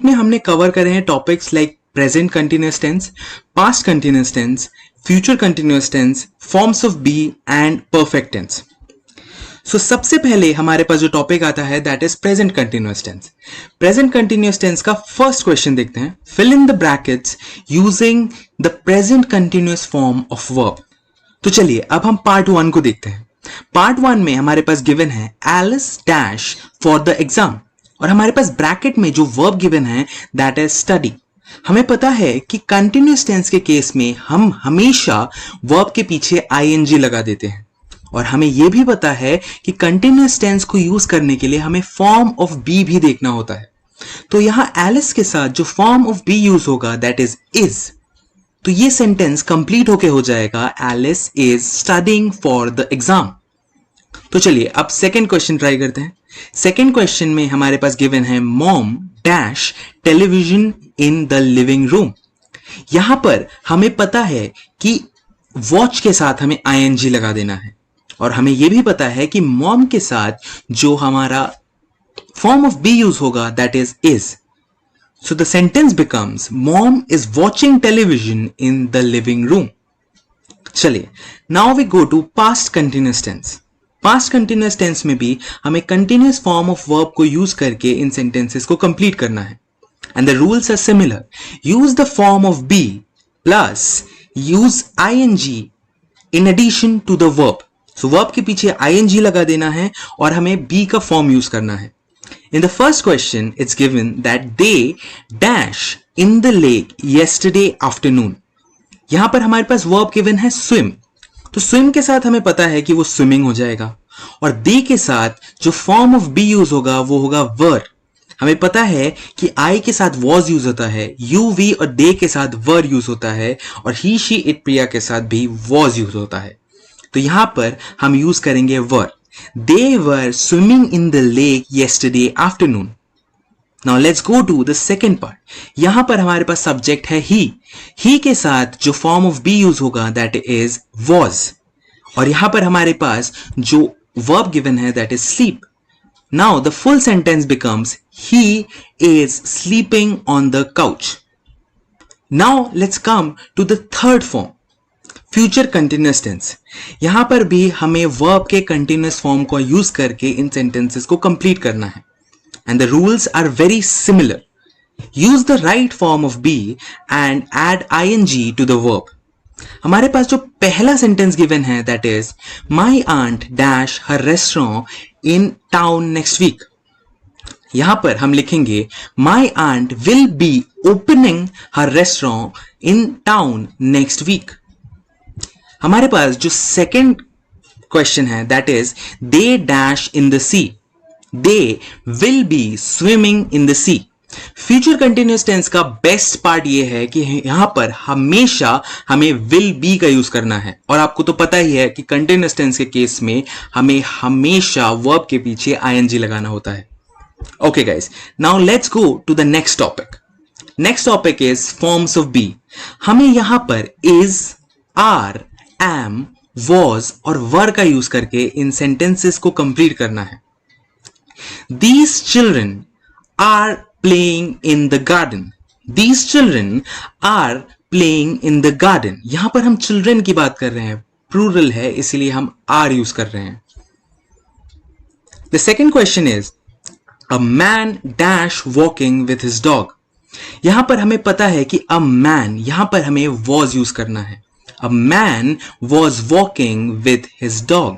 Week में हमने cover करे हैं topics like present continuous tense, past continuous tense, future continuous tense, forms of be and perfect tense. So सबसे पहले हमारे पास जो टॉपिक आता है that is present continuous tense. Present continuous tense का फर्स्ट क्वेश्चन देखते हैं। Fill in the brackets using the present continuous form of verb. तो चलिए अब हम पार्ट 1 को देखते हैं। पार्ट 1 में हमारे पास गिवन है Alice dash for the exam, और हमारे पास ब्रैकेट में जो वर्ब गिवन है दैट इज स्टडी। हमें पता है कि कंटिन्यूअस टेंस के केस में हम हमेशा वर्ब के पीछे आईएनजी लगा देते हैं, और हमें यह भी पता है कि कंटिन्यूअस टेंस को यूज करने के लिए हमें फॉर्म ऑफ बी भी देखना होता है। तो यहां एलिस के साथ जो फॉर्म ऑफ बी यूज होगा दैट इज। तो ये सेंटेंस कंप्लीट होके हो जाएगा Alice is studying for the exam. तो चलिए अब सेकेंड क्वेश्चन ट्राई करते हैं। सेकेंड क्वेश्चन में हमारे पास गिवन है mom dash television in the living room. यहां पर हमें पता है कि वॉच के साथ हमें आईएनजी लगा देना है, और हमें यह भी पता है कि मॉम के साथ जो हमारा फॉर्म ऑफ बी यूज होगा that is. So the sentence becomes mom is watching television in the living room. चलिए now we go to past continuous tense. Past continuous tense में भी हमें continuous form of verb को use करके इन sentences को complete करना है, and the rules are similar. Use the form of be plus use ing in addition to the verb. So verb के पीछे ing लगा देना है और हमें be का form use करना है। In the first question, it's given that they dash in the lake yesterday afternoon. यहां पर हमारे पास verb given है swim. तो swim के साथ हमें पता है कि वो swimming हो जाएगा, और they के साथ जो form of be use होगा वो होगा were. हमें पता है कि I के साथ was use होता है, you, we और they के साथ were use होता है, और he, she, it, प्रिया के साथ भी was use होता है। तो यहां पर हम use करेंगे were. They were swimming in the lake yesterday afternoon. Now let's go to the second part. यहां पर हमारे पास subject है he. He के साथ जो form of be use होगा that is was. और यहां पर हमारे पास जो verb given है that is sleep. Now the full sentence becomes he is sleeping on the couch. Now let's come to the third form. Future continuous tense. यहां पर भी हमें वर्ब के कंटिन्यूअस फॉर्म को यूज करके इन सेंटेंसेस को complete करना है, and the rules are very similar. Use the right form of be and add ING to the verb. हमारे पास जो पहला सेंटेंस गिवन है that is my aunt dash her restaurant in town next week. यहां पर हम लिखेंगे my aunt will be opening her restaurant in town next week. हमारे पास जो सेकेंड क्वेश्चन है that is they dash in the sea. They will be swimming in the sea. Future continuous tense का best part ये है कि यहां पर हमेशा हमें विल बी का यूज करना है, और आपको तो पता ही है कि कंटिन्यूअस टेंस के केस में हमें हमेशा वर्ब के पीछे आईएनजी लगाना होता है। Okay guys, now let's go to the next topic. Next topic is forms of be. हमें यहां पर इज, आर, am, was और were का यूज करके इन सेंटेंसेस को कंप्लीट करना है। These children are playing in the garden. These children are playing in the garden. यहां पर हम children की बात कर रहे हैं, प्लूरल है इसीलिए हम are यूज कर रहे हैं। The second question is a man dash walking with his dog. यहां पर हमें पता है कि a man, यहां पर हमें was यूज करना है। A man was walking with his dog.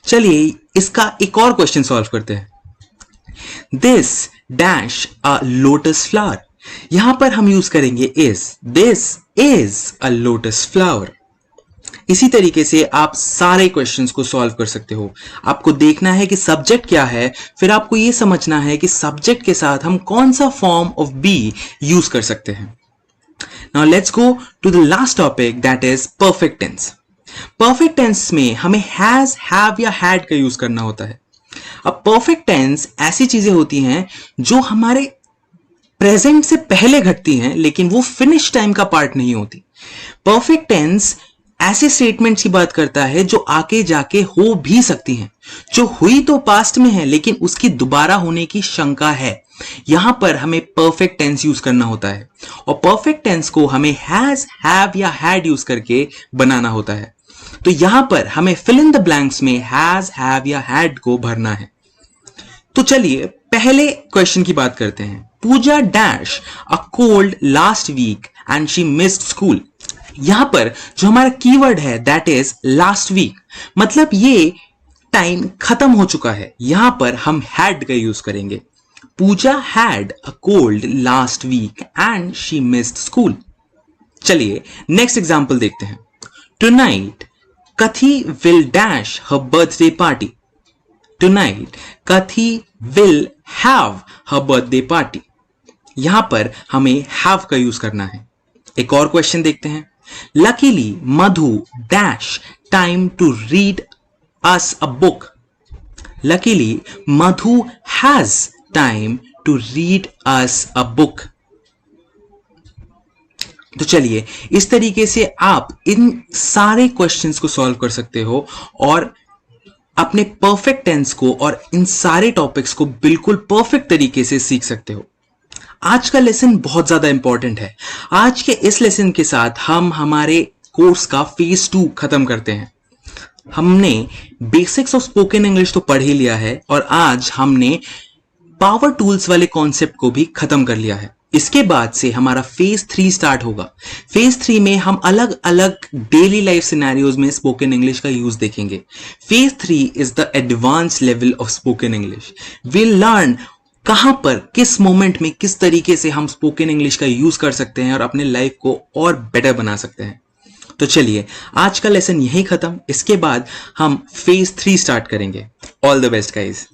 चलिए इसका एक और क्वेश्चन सॉल्व करते हैं। This dash a lotus flower. यहां पर हम यूज करेंगे is. This is a lotus flower. इसी तरीके से आप सारे क्वेश्चंस को सॉल्व कर सकते हो। आपको देखना है कि सब्जेक्ट क्या है, फिर आपको यह समझना है कि सब्जेक्ट के साथ हम कौन सा फॉर्म ऑफ बी यूज कर सकते हैं। Now let's go to the last topic that is perfect tense. Perfect tense में हमें has, have या had का यूज करना होता है। अब perfect tense ऐसी चीजें होती हैं जो हमारे प्रेजेंट से पहले घटती हैं लेकिन वो फिनिश टाइम का पार्ट नहीं होती। Perfect tense ऐसे स्टेटमेंट्स की बात करता है जो आगे जाके हो भी सकती हैं, जो हुई तो पास्ट में है लेकिन उसकी दोबारा होने की शंका है। यहां पर हमें परफेक्ट टेंस यूज करना होता है और परफेक्ट टेंस को हमें हैज, हैव या हैड यूज करके बनाना होता है। तो यहां पर हमें फिल इन द ब्लैंक्स में हैज, हैव या हैड को भरना है। तो चलिए पहले क्वेश्चन की बात करते हैं। Pooja dash a cold last weekend she missed school. यहां पर जो हमारा कीवर्ड है दैट इज लास्ट वीक, मतलब ये टाइम खत्म हो चुका है। यहां पर हम हैड का यूज करेंगे। Pooja had a cold last weekend she missed school. चलिए नेक्स्ट एग्जांपल देखते हैं। Tonight Kathy will dash her birthday party. Tonight Kathy will have her birthday party. यहां पर हमें हैव का यूज करना है। एक और क्वेश्चन देखते हैं। Luckily Madhu dash time to read us a book. Luckily Madhu has time to read us a book. तो चलिए इस तरीके से आप इन सारे क्वेश्चंस को सॉल्व कर सकते हो और अपने परफेक्ट टेंस को और इन सारे टॉपिक्स को बिल्कुल परफेक्ट तरीके से सीख सकते हो। आज का लेसन बहुत ज्यादा इंपॉर्टेंट है। आज के इस लेसन के साथ हम हमारे कोर्स का फेज 2 खत्म करते हैं। हमने बेसिक्स ऑफ स्पोकन इंग्लिश तो पढ़ ही लिया है और आज हमने पावर टूल्स वाले कॉन्सेप्ट को भी खत्म कर लिया है। इसके बाद से हमारा फेज 3 स्टार्ट होगा। फेज 3 में हम अलग अलग डेली लाइफ सिनेरियोज में स्पोकन इंग्लिश का यूज देखेंगे। Phase 3 is the advance level of spoken English. Will learn कहां पर, किस मोमेंट में, किस तरीके से हम स्पोकन इंग्लिश का यूज कर सकते हैं और अपने लाइफ को और बेटर बना सकते हैं। तो चलिए आज का लेसन यहीं खत्म। इसके बाद हम फेज 3 स्टार्ट करेंगे। All the best guys.